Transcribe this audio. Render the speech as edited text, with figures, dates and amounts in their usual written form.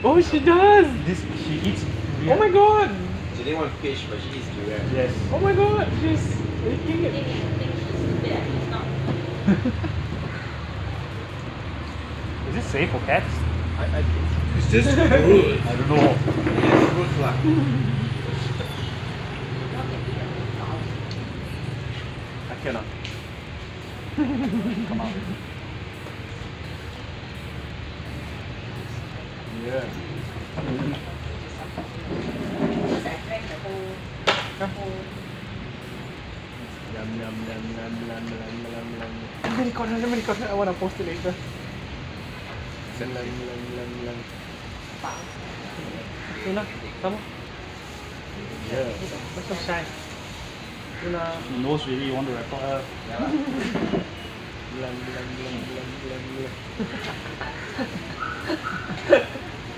Oh, she does! She eats durian. Oh my god! She didn't want fish, but she eats durian. Yes. Oh my god, she's licking it. Is it safe for cats? I think. It's just good. I don't know. It's good lah. I cannot. Come on. Yeah. Yum yum yum yum yum yum yum yum. Let me record her. I wanna post it later. Yum yum yum yum. Tuna, come on. Yeah. What's so shy? Tuna. She knows really you want to record her. Yum yum yum yum yum yum.